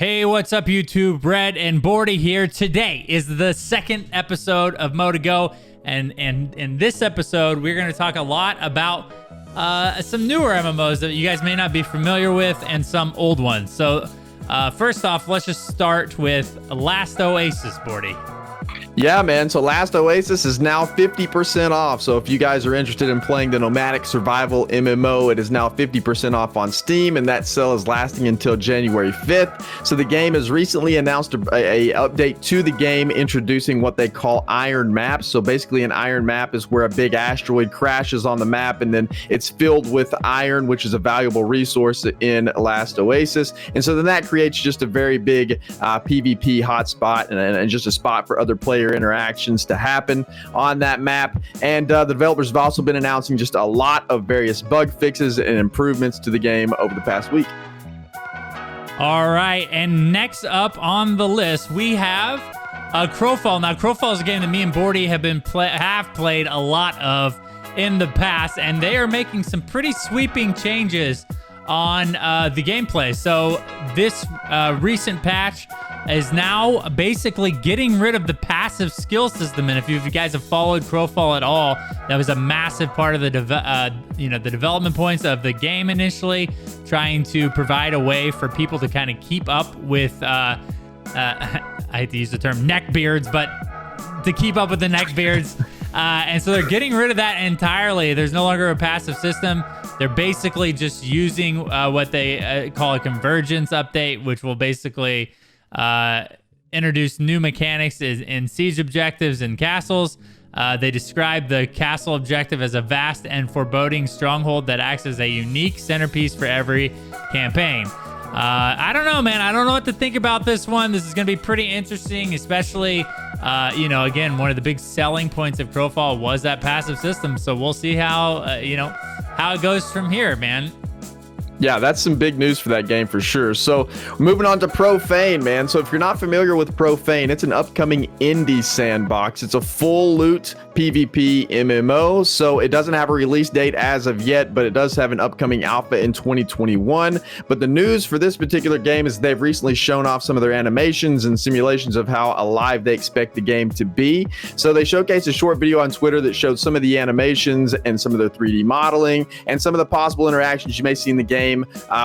Hey, what's up, YouTube? Brett and Bordy here. Today is the second episode of Mo to Go, and in this episode, we're going to talk a lot about some newer MMOs that you guys may not be familiar with, and some old ones. So, first off, let's just start with Last Oasis, Bordy. Yeah, man. So Last Oasis is now 50% off. So if you guys are interested in playing the Nomadic Survival MMO, it is now 50% off on Steam, and that sale is lasting until January 5th. So the game has recently announced a update to the game, introducing what they call iron maps. So basically an iron map is where a big asteroid crashes on the map, and then it's filled with iron, which is a valuable resource in Last Oasis. And so then that creates just a very big PvP hotspot and just a spot for other player interactions to happen on that map. And the developers have also been announcing just a lot of various bug fixes and improvements to the game over the past week. All right, and next up on the list, we have Crowfall. Now, Crowfall is a game that me and Bordy have played a lot of in the past, and they are making some pretty sweeping changes on the gameplay. So this recent patch is now basically getting rid of the passive skill system. And if you guys have followed Crowfall at all, that was a massive part of the the development points of the game initially, trying to provide a way for people to kind of keep up with I hate to use the term neckbeards, but to keep up with the neckbeards. And so they're getting rid of that entirely. There's no longer a passive system. They're basically just using what they call a convergence update, which will basically introduce new mechanics in siege objectives and castles. They describe the castle objective as a vast and foreboding stronghold that acts as a unique centerpiece for every campaign. I don't know, man. I don't know what to think about this one. This is going to be pretty interesting, especially, again, one of the big selling points of Crowfall was that passive system. So we'll see how it goes from here, man. Yeah, that's some big news for that game for sure. So moving on to Profane, man. So if you're not familiar with Profane, it's an upcoming indie sandbox. It's a full loot PvP MMO. So it doesn't have a release date as of yet, but it does have an upcoming alpha in 2021. But the news for this particular game is they've recently shown off some of their animations and simulations of how alive they expect the game to be. So they showcased a short video on Twitter that showed some of the animations and some of their 3D modeling and some of the possible interactions you may see in the game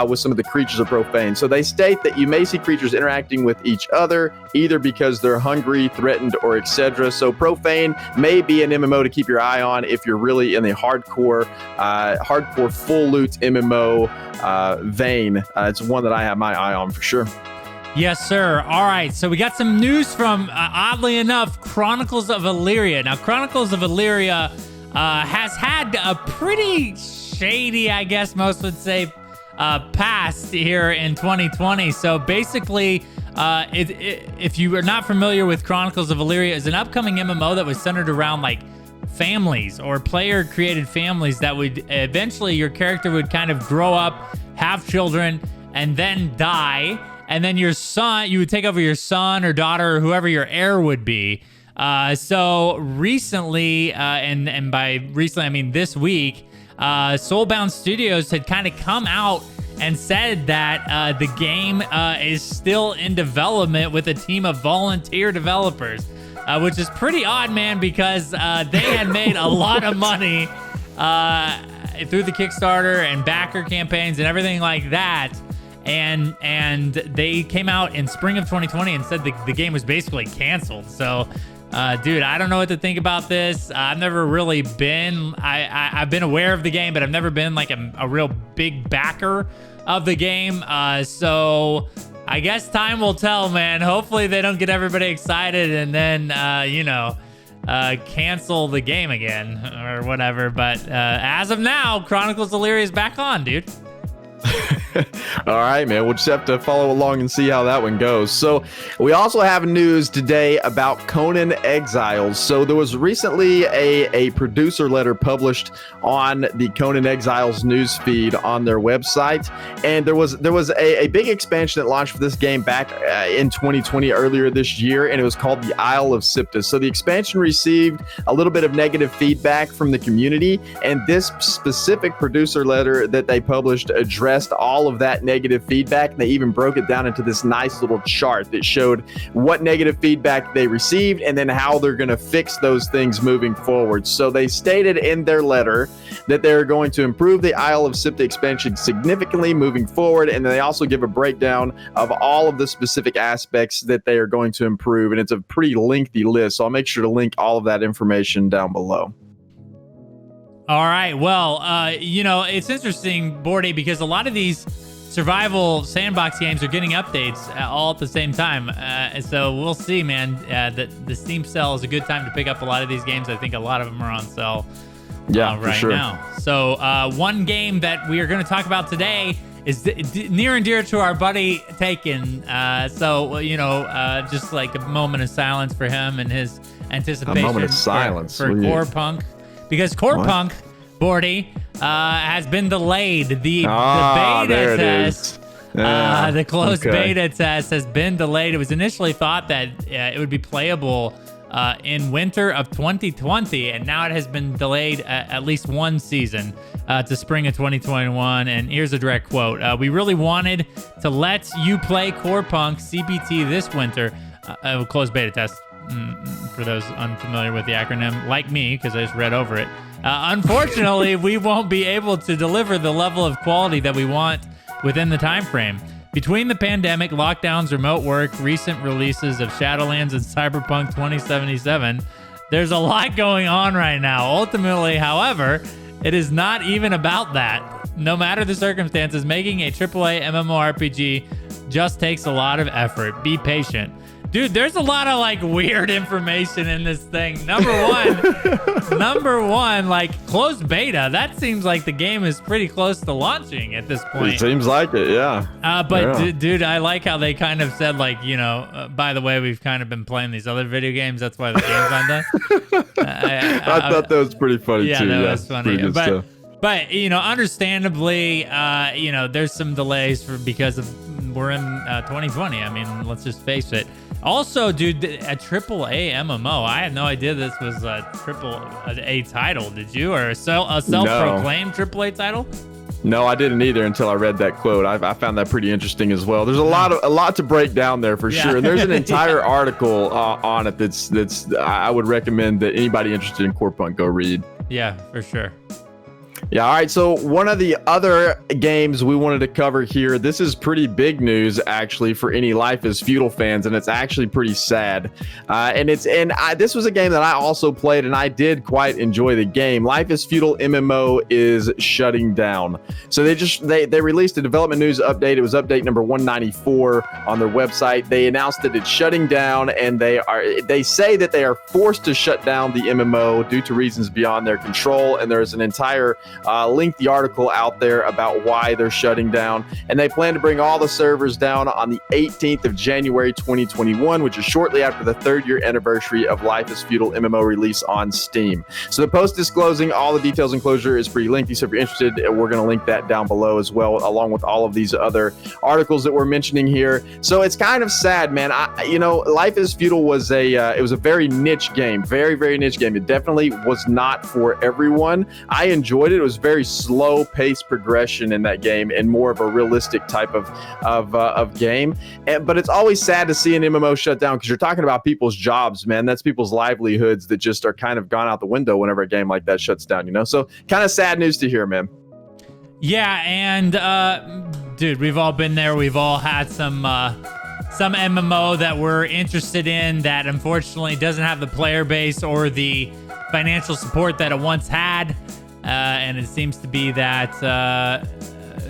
with some of the creatures of Profane. So they state that you may see creatures interacting with each other, either because they're hungry, threatened, or etc. So Profane may be an MMO to keep your eye on if you're really in the hardcore full loot MMO vein. It's one that I have my eye on for sure. Yes, sir. All right, so we got some news from, oddly enough, Chronicles of Elyria. Now, Chronicles of Illyria has had a pretty shady, I guess most would say, past here in 2020. So basically, if you are not familiar with Chronicles of Elyria, is an upcoming MMO that was centered around like families or player created families that would eventually your character would kind of grow up, have children, and then die. And then you would take over your son or daughter or whoever your heir would be. So recently, and by recently, I mean this week, Soulbound Studios had kind of come out and said that the game is still in development with a team of volunteer developers, which is pretty odd, man, because they had made a lot of money through the Kickstarter and backer campaigns and everything like that. And they came out in spring of 2020 and said the game was basically canceled. So dude, I don't know what to think about this. I've never really been, I've been aware of the game, but I've never been like a real big backer of the game. So I guess time will tell, man. Hopefully they don't get everybody excited and then, cancel the game again or whatever. But as of now, Chronicles of Elyria is back on, dude. All right, man. We'll just have to follow along and see how that one goes. So we also have news today about Conan Exiles. So there was recently a producer letter published on the Conan Exiles news feed on their website. And there was a big expansion that launched for this game back in 2020, earlier this year, and it was called the Isle of Siptah. So the expansion received a little bit of negative feedback from the community, and this specific producer letter that they published addressed all all of that negative feedback. They even broke it down into this nice little chart that showed what negative feedback they received and then how they're going to fix those things moving forward. So they stated in their letter that they're going to improve the Isle of Siptah expansion significantly moving forward, and they also give a breakdown of all of the specific aspects that they are going to improve, and it's a pretty lengthy list, so I'll make sure to link all of that information down below. All right, well, it's interesting, Bordy, because a lot of these survival sandbox games are getting updates all at the same time. So we'll see, man. The Steam sale is a good time to pick up a lot of these games. I think a lot of them are on sale right for sure. now. So one game that we are going to talk about today is near and dear to our buddy Taken. Just like a moment of silence for him and his anticipation. A moment of silence for Core Punk. Because Core Punk, Bordy, has been delayed. The beta test, the closed beta test has been delayed. It was initially thought that it would be playable in winter of 2020, and now it has been delayed at least one season to spring of 2021. And here's a direct quote. We really wanted to let you play Core Punk CBT this winter. Closed beta test. For those unfamiliar with the acronym, like me, because I just read over it. Unfortunately, we won't be able to deliver the level of quality that we want within the time frame. Between the pandemic, lockdowns, remote work, recent releases of Shadowlands and Cyberpunk 2077, there's a lot going on right now. Ultimately, however, it is not even about that. No matter the circumstances, making a AAA MMORPG just takes a lot of effort. Be patient. Dude, there's a lot of like weird information in this thing. Number one, like closed beta. That seems like the game is pretty close to launching at this point. It seems like it, yeah. Dude, I like how they kind of said like, by the way, we've kind of been playing these other video games. That's why the game's not done. I thought that was pretty funny too. Yeah, that was funny. But understandably, there's some delays because we're in 2020. I mean, let's just face it. Also, dude, a AAA MMO. I had no idea this was a AAA title. Did you? Or a self-proclaimed AAA title? No, I didn't either until I read that quote. I found that pretty interesting as well. There's a lot to break down there for sure. And there's an entire article on it that's I would recommend that anybody interested in Core Punk go read. Yeah, for sure. Yeah, all right, so one of the other games we wanted to cover here, this is pretty big news, actually, for any Life is Feudal fans, and it's actually pretty sad. This was a game that I also played, and I did quite enjoy the game. Life is Feudal MMO is shutting down. So they released a development news update. It was update number 194 on their website. They announced that it's shutting down, and they say that they are forced to shut down the MMO due to reasons beyond their control, and there's an entire lengthy article out there about why they're shutting down, and they plan to bring all the servers down on the 18th of January 2021, which is shortly after the 3rd year anniversary of Life is Feudal MMO release on Steam. So the post disclosing all the details and closure is pretty lengthy, so if you're interested, we're going to link that down below as well, along with all of these other articles that we're mentioning here. So it's kind of sad, man. Life is Feudal was it was a very niche game, very, very niche game. It definitely was not for everyone. I enjoyed it. It was very slow paced progression in that game and more of a realistic type of game. But it's always sad to see an MMO shut down because you're talking about people's jobs, man. That's people's livelihoods that just are kind of gone out the window whenever a game like that shuts down, So kind of sad news to hear, man. Yeah, and dude, we've all been there. We've all had some MMO that we're interested in that unfortunately doesn't have the player base or the financial support that it once had. And it seems to be that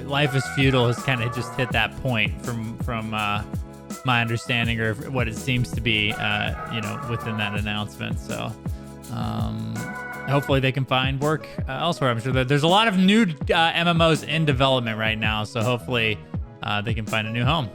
Life is Feudal has kind of just hit that point from my understanding, or what it seems to be, within that announcement. So hopefully they can find work elsewhere. I'm sure that there's a lot of new MMOs in development right now, so hopefully they can find a new home.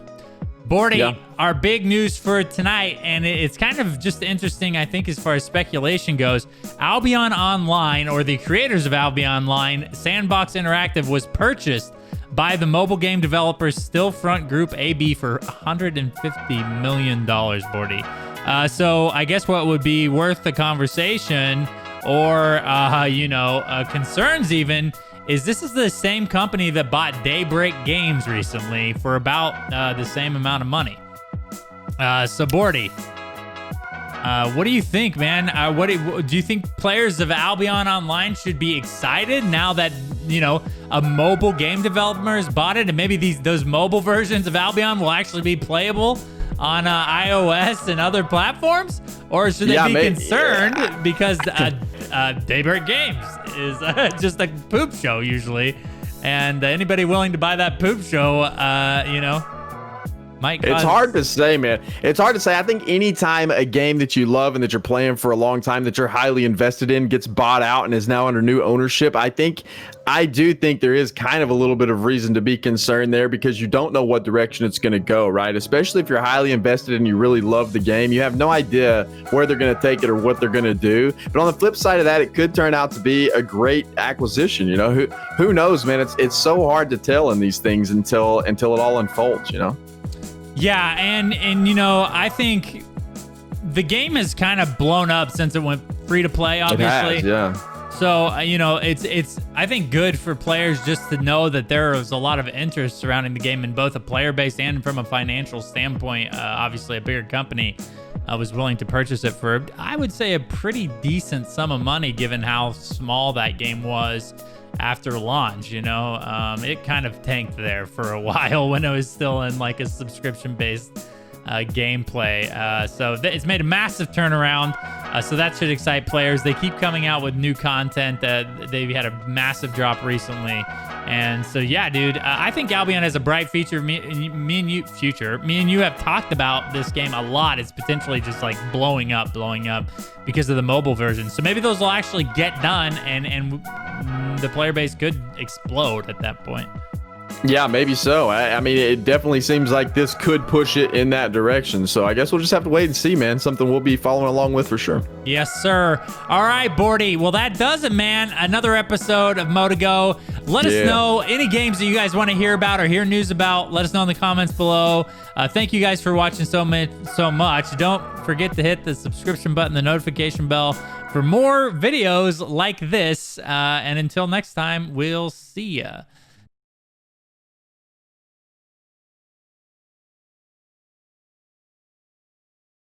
Bordy, our big news for tonight, and it's kind of just interesting, I think, as far as speculation goes. Albion Online, or the creators of Albion Online, Sandbox Interactive, was purchased by the mobile game developers Stillfront Group AB for $150 million, Bordy. So I guess what would be worth the conversation, or concerns even, is this is the same company that bought Daybreak Games recently for about the same amount of money. So Bordy, what do you think, man? Do you think players of Albion Online should be excited now that, you know, a mobile game developer has bought it, and maybe those mobile versions of Albion will actually be playable on iOS and other platforms? Or should they be concerned because Daybreak Games is just a poop show usually, and anybody willing to buy that poop show, you know, it's hard to say, man. It's hard to say. I think anytime a game that you love and that you're playing for a long time, that you're highly invested in, gets bought out and is now under new ownership, I do think there is kind of a little bit of reason to be concerned there, because you don't know what direction it's going to go, right? Especially if you're highly invested and you really love the game. You have no idea where they're going to take it or what they're going to do. But on the flip side of that, it could turn out to be a great acquisition. You know, who knows, man? It's so hard to tell in these things until it all unfolds, you know? Yeah, and you know, I think the game has kind of blown up since it went free to play, obviously. It has, yeah. So, you know, it's I think good for players just to know that there is a lot of interest surrounding the game in both a player base and from a financial standpoint. Obviously, a bigger company was willing to purchase it for, I would say, a pretty decent sum of money given how small that game was after launch. You know, it kind of tanked there for a while when it was still in like a subscription-based gameplay. So it's made a massive turnaround. So that should excite players. They keep coming out with new content. They've had a massive drop recently. And so, yeah, dude, I think Albion has a bright future. Me and you have talked about this game a lot. It's potentially just like blowing up because of the mobile version. So maybe those will actually get done, and the player base could explode at that point. Yeah, maybe so. I mean, it definitely seems like this could push it in that direction. So I guess we'll just have to wait and see, man. Something we'll be following along with for sure. Yes, sir. All right, Bordy. Well, that does it, man. Another episode of Mo to Go. Let us know any games that you guys want to hear about or hear news about. Let us know in the comments below. Thank you guys for watching so much. Don't forget to hit the subscription button, the notification bell for more videos like this. And until next time, we'll see ya.